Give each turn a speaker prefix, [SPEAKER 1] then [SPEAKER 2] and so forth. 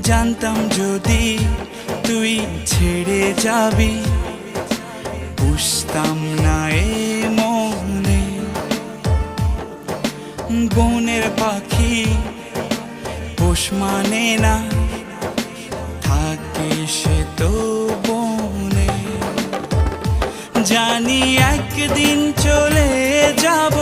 [SPEAKER 1] জানতাম যদি তুই ছেড়ে যাবি, বুঝতাম না এ মনে। বনের পাখি পোষ মানে না, থাকে সে তো বনে। জানি একদিন চলে যাব,